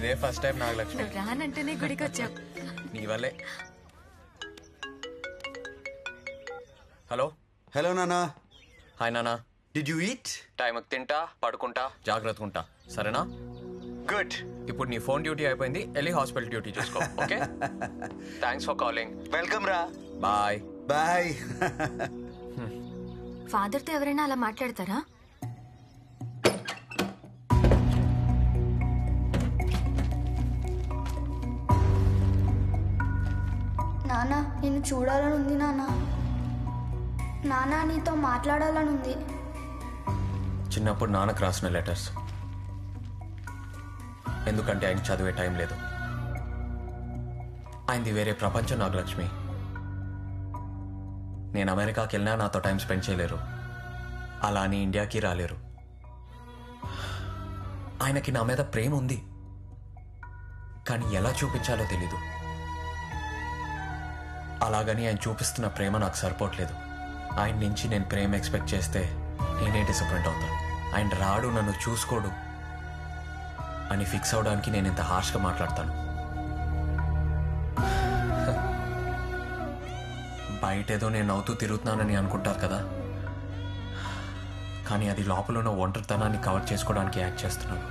ఇదే first time Nagalakshmi. రానంటేనే గుడికి వచ్చావు. నీ వల్లే. హలో. హలో నానా. హాయ్ నానా. Did you eat? టైంకి తింటా, పడుకుంటా, జాగ్రత్తగా ఉంటా, సరేనా? గుడ్. ఇప్పుడు నీ ఫోన్ డ్యూటీ అయిపోయింది, వెళ్ళి హాస్పిటల్ డ్యూటీ చూసుకో. Okay. Thanks for calling. Welcome రా. Bye bye. ఫాదర్తో ఎవరైనా అలా మాట్లాడతారా? నాన్న నిన్ను చూడాలని ఉంది నాన్న. నాన్న నీతో మాట్లాడాలని ఉంది. చిన్నప్పుడు నాన్నకు రాసిన లెటర్స్, ఎందుకంటే ఆయన చదివే టైం లేదు. ఆయనది వేరే ప్రపంచం నాగలక్ష్మి. నేను అమెరికాకి వెళ్ళినా నాతో టైం స్పెండ్ చేయలేరు, అలా అని ఇండియాకి రాలేరు. ఆయనకి నా మీద ప్రేమ ఉంది, కానీ ఎలా చూపించాలో తెలీదు. అలాగని ఆయన చూపిస్తున్న ప్రేమ నాకు సరిపోవట్లేదు. ఆయన నుంచి నేను ప్రేమ ఎక్స్పెక్ట్ చేస్తే నేనే డిసప్పాయింట్ అవుతాను. ఆయన రాడు, నన్ను చూసుకోడు అని ఫిక్స్ అవడానికి నేను ఇంత హార్ష్గా మాట్లాడతాను. బయటేదో నేను నవ్వుతూ తిరుగుతున్నానని అనుకుంటారు కదా, కానీ అది లోపల ఉన్న ఒంటరితనాన్ని కవర్ చేసుకోవడానికి యాక్ట్ చేస్తున్నాను.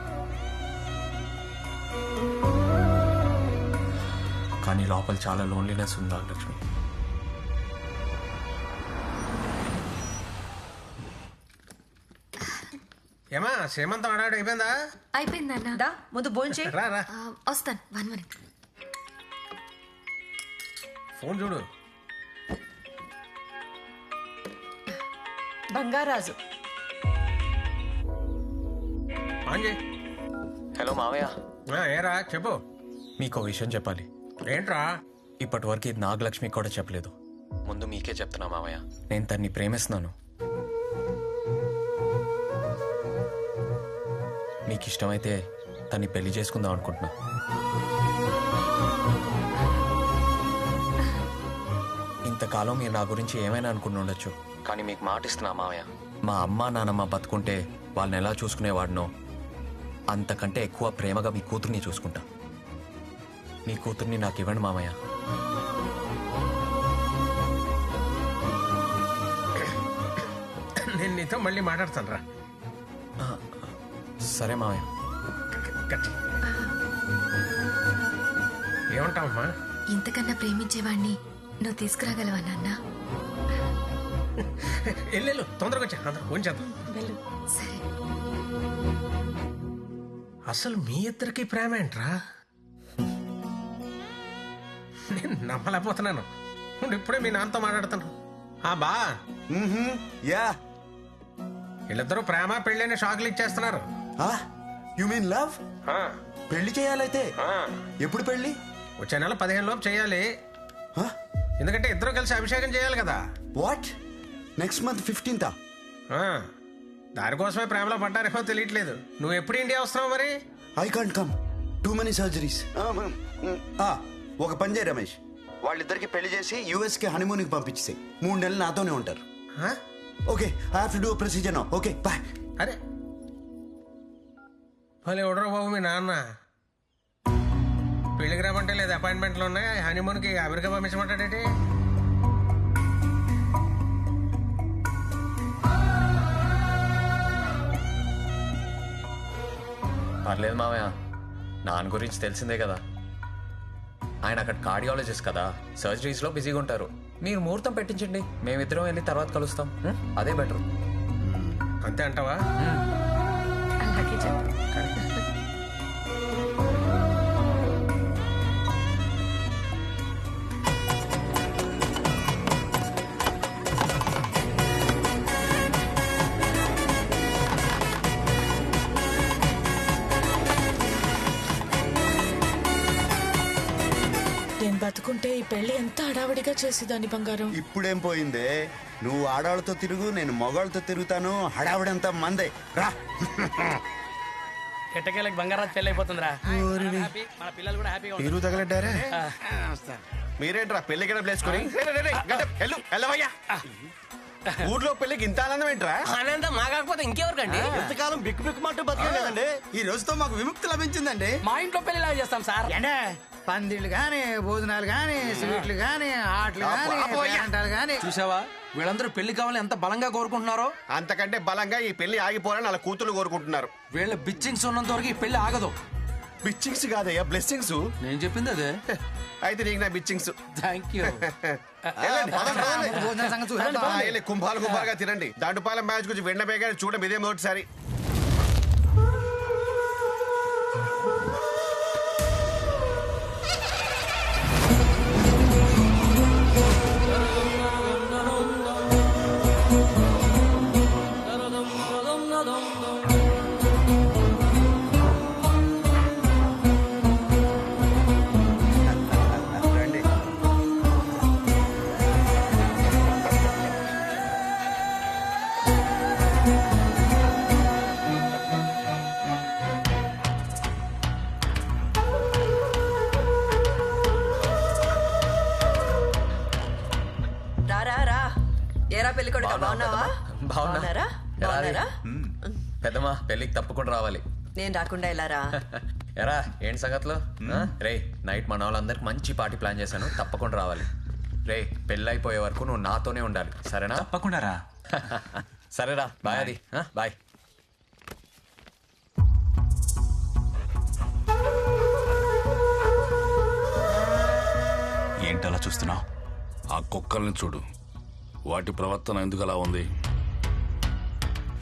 కానీ లోపల చాలా లోన్లీనెస్ ఉంది నాగలక్ష్మి. ఏమా శ్రీమంతం ఆడాడు అయిపోయిందా? అయిపోయిందన్నా. దా ముందు భోంచే. రా రా, వస్తాను, 1 minute. ఫోన్ చూడు. బంగారాజు. ఆన్ చేయి. హలో మావయ్య, ఏరా చెప్పు. మీకు విషయం చెప్పాలి. ఏంట్రా? ఇప్పటి వరకు ఇది నాగలక్ష్మి కూడా చెప్పలేదు. ముందు మీకే చెప్తున్నా మావయ్య, నేను తన్ని ప్రేమిస్తున్నాను. మీకు ఇష్టమైతే తన్ని పెళ్లి చేసుకుందాం అనుకుంటున్నా. ఇంతకాలం మీరు నా గురించి ఏమైనా అనుకుని ఉండొచ్చు, కానీ మీకు మాట ఇస్తున్నా మావయ్య, మా అమ్మ నాన్నమ్మ బతుకుంటే వాళ్ళని ఎలా చూసుకునేవాడినో అంతకంటే ఎక్కువ ప్రేమగా మీ కూతుర్ని చూసుకుంటా. మీ కూతుర్ని నాకు ఇవ్వండి మామయ్య. నేను నీతో మళ్ళీ మాట్లాడతాను రా. సరే మామయ్య. ఏమంటావమ్మా? ఇంతకన్నా ప్రేమించేవాణ్ణి నువ్వు తీసుకురాగలవా నాన్న? వెళ్ళు, తొందరగా వచ్చా, అందరూ ఉంచేద్దాం. సరే. అసలు మీ ఇద్దరికి ప్రేమ ఏంట్రా? నేను నమ్మలేకపోతున్నాను. ఇప్పుడే మీ నాన్నతో మాట్లాడుతాను. బా యా, వీళ్ళిద్దరూ ప్రేమ పెళ్ళని షాకులు ఇచ్చేస్తున్నారు. You mean love? పెళ్లి చేయాలైతే ఎప్పుడు పెళ్లి? వచ్చే నెల 15 లోపు చేయాలి. ఎందుకంటే ఇద్దరు కలిసి అభిషేకం చేయాలి కదా. వాట్? Next month 15th? దానికోసమే ప్రేమలో పడ్డారేమో తెలియట్లేదు. నువ్వు ఎప్పుడు ఇండియా వస్తున్నావు మరి? I can't come, too many surgeries. ఒక పని చేయి రమేష్, వాళ్ళిద్దరికి పెళ్లి చేసి యుఎస్ కి హనీమూన్ కి పంపించేసి 3 నెలలు నాతోనే ఉంటారు. Okay, I have to do procedure now. Okay boy. అరే భలే ఎవడరా బాబు మీ నాన్న. పెళ్లికి రామంటే లేదు, అపాయింట్మెంట్లు ఉన్నాయి, హనీమూన్కి అమెరికా పంపించమంటాడేంటి? పర్లేదు మామయ్య, నాన్న గురించి తెలిసిందే కదా. ఆయన అక్కడ కార్డియాలజిస్ట్ కదా, సర్జరీస్లో బిజీగా ఉంటారు. మీరు ముహూర్తం పెట్టించండి, మేమిద్దరం వెళ్ళి తర్వాత కలుస్తాం. అదే బెటర్. అంతే అంటావా? అలాగే చెప్పు. నేను బతుకుంటే ఈ పెళ్లి ఎంత హడావిడిగా చేసేదాన్ని బంగారం. ఇప్పుడేం పోయిందే, నువ్వు ఆడవాళ్ళతో తిరుగు, నేను మగవాళ్ళతో తిరుగుతాను, హడావిడంతా మందే. రా. ఎట్టకేళ్ళకి బంగారాజు పెళ్ళి అయిపోతుందిరా. మన పిల్లలు కూడా హ్యాపీగా ఉంటారు. మీరు తగలడ్డారా? మీరేంట్రా పెళ్లికి ప్లేసుకొని? ఊర్లో పెళ్లికి ఇంత ఆనందం ఏంట్రా? ఆనందం మా కాకపోతే ఇంకెవరికండి? ఎంతకాలం బిక్కు బిక్కుమంటూ బతికే కదండి, ఈ రోజుతో మాకు విముక్తి లభించిందండి. మా ఇంట్లో పెళ్లి ఇలా చేస్తాం సార్. అంటే పందిళ్ళు గాని, భోజనాలు గాని, స్వీట్లు గాని, ఆటలు గాని, పేరంటాలు గాని. చూసావా వీళ్ళందరూ పెళ్లి కావాలని ఎంత బలంగా కోరుకుంటున్నారో. అంతకంటే బలంగా ఈ పెళ్లి ఆగిపోవాలని వాళ్ళ కూతురు కోరుకుంటున్నారు. వీళ్ళ బిచ్చింగ్స్ ఉన్నంత వరకు ఈ పెళ్లి ఆగదు. బిచ్చింగ్స్ కాదయ్యా, బ్లెస్సింగ్స్. నేను చెప్పింది అదే. అయితే నీకు నా బిచ్చింగ్స్. Thank you. భోజనాల సంగతి చూద్దాం. కుంభాలు కుంభాలుగా తినండి. దాండుపాలెం మ్యాచ్ గురించి వెండబేగా చూడడం ఇదే మొదటిసారి. ఏరా పెళ్లి కొడుకు బాగున్నావా? బాగున్నారా? బాగున్నారా? పెద్దమ్మా పెళ్ళికి తప్పకుండా రావాలి. నేను రాకుండా ఎలా రా? ఎరా ఏంటి సంగతులు? రే నైట్ మన వాళ్ళందరికి మంచి పార్టీ ప్లాన్ చేశాను, తప్పకుండా రావాలి. రే పెళ్ళి అయిపోయే వరకు నువ్వు నాతోనే ఉండాలి, సరేనా? తప్పకుండా రా. సరేరా, బాయ్. అది బాయ్. ఏంటలా చూస్తున్నావు? ఆ కుక్కల్ని చూడు, వాటి ప్రవర్తన ఎందుకు అలా ఉంది?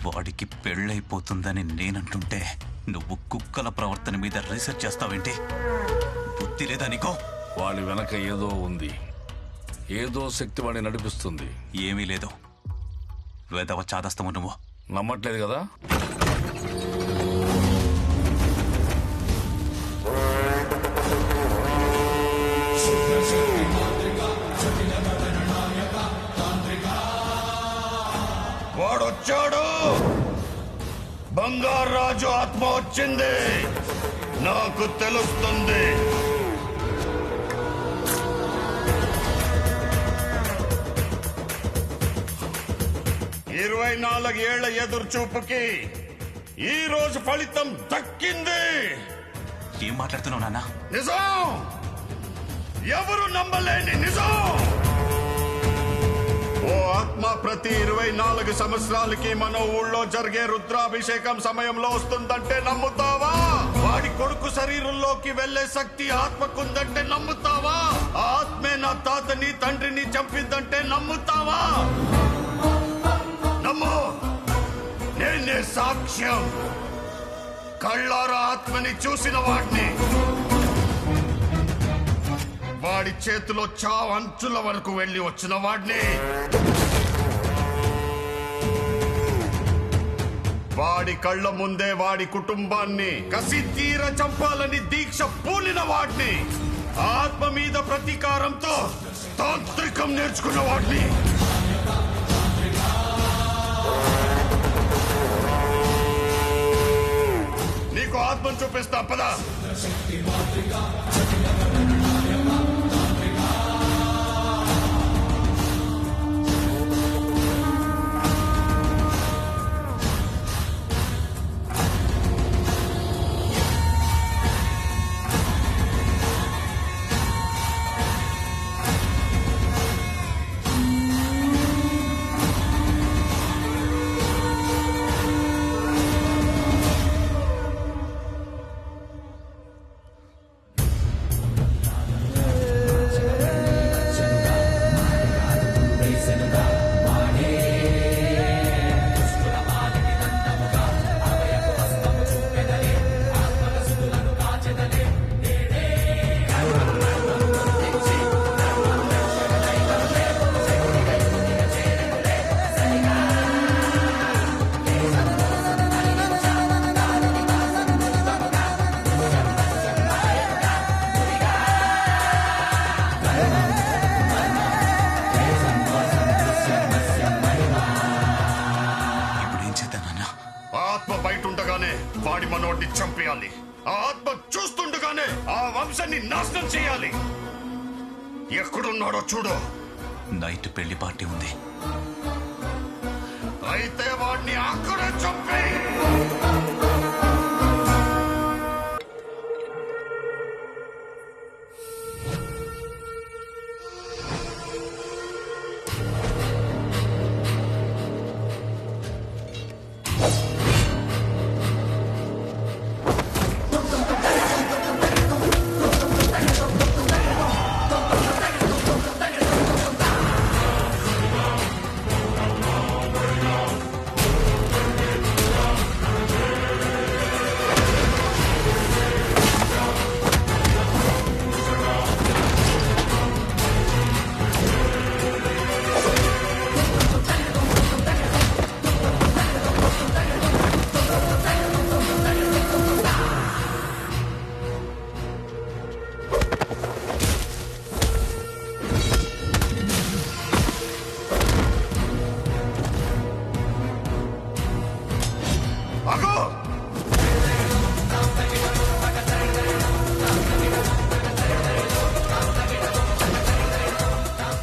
వాడికి పెళ్ళైపోతుందని నేనంటుంటే నువ్వు కుక్కల ప్రవర్తన మీద రీసెర్చ్ చేస్తావేంటి? బుద్ధి లేదా నీకో? వాడి వెనక ఏదో ఉంది, ఏదో శక్తి వాడిని నడిపిస్తుంది. ఏమీ లేదు, వేదవ చాదస్తము నువ్వు. నమ్మట్లేదు కదా? వాడొచ్చాడు, బంగారాజు ఆత్మ వచ్చింది, నాకు తెలుస్తుంది. ఇరవై 24 ఏళ్ల ఎదురు చూపుకి ఈ రోజు ఫలితం దక్కింది. ఏం మాట్లాడుతున్నావు నాన్న? నిజం, ఎవరు నమ్మలేని నిజం. ఓ ఆత్మ ప్రతి 24 సంవత్సరాలకి మన ఊళ్ళో జరిగే రుద్రాభిషేకం సమయంలో వస్తుందంటే నమ్ముతావా? వాడి కొడుకు శరీరంలోకి వెళ్లే శక్తి ఆత్మకుందంటే నమ్ముతావా? ఆత్మే నా తాతని తండ్రిని చంపిందంటే నమ్ముతావా? నమ్ము, నేనే సాక్ష్యం. కళ్ళారా ఆత్మని చూసిన వాడిని. వాడి చేతిలో చావు అంచుల వరకు వెళ్లి వచ్చిన వాడిని. వాడి కళ్ళ ముందే వాడి కుటుంబాన్ని కసి తీర చంపాలని దీక్ష పూలిన వాడిని. ఆత్మ మీద ప్రతీకారంతో తాంత్రికం నేర్చుకున్న వాడిని. నీకు ఆత్మను చూపిస్తా పదా. వాడి మనోడిని చంపేయాలి. ఆ ఆత్మ చూస్తుండగానే ఆ వంశాన్ని నాశనం చేయాలి. ఎక్కడున్నాడో చూడు. నైట్ పెళ్లి పార్టీ ఉంది, అయితే వాడిని అక్కడే చంపి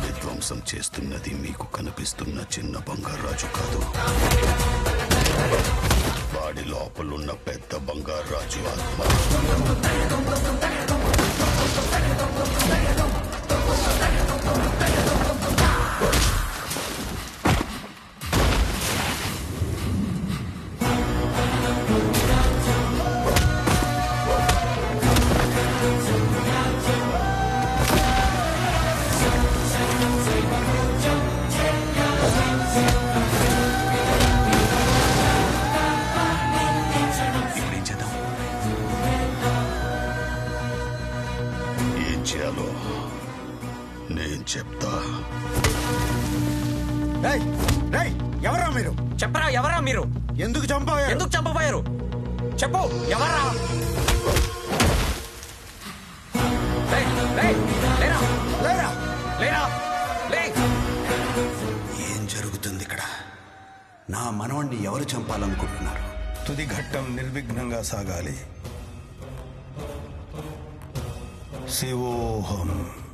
విధ్వంసం చేస్తున్నది మీకు కనిపిస్తున్న చిన్న బంగారాజు కాదు, వాడి లోపలున్న పెద్ద బంగారాజు ఆత్మ. ఏం చేయాలో నేను చెప్తా. ఎవరా మీరు? చెప్పరా ఎవరా మీరు? ఎందుకు చంపారు? ఎందుకు చంపబోయారు? చెప్పు ఎవరా? ఏం జరుగుతుంది ఇక్కడ? నా మనవణ్ణి ఎవరు చంపాలనుకుంటున్నారు? తుది ఘట్టం నిర్విఘ్నంగా సాగాలి. శివోహం.